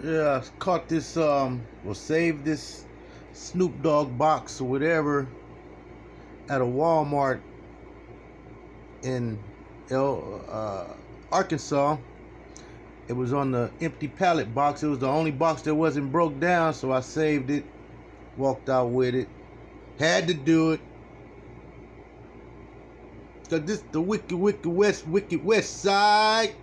Yeah, I caught this or saved this Snoop Dogg box or whatever at a Walmart in Arkansas. It was on the empty pallet box. It was the only box that wasn't broke down, so I saved it, walked out with it. Had to do it. Cause this the wicked west side.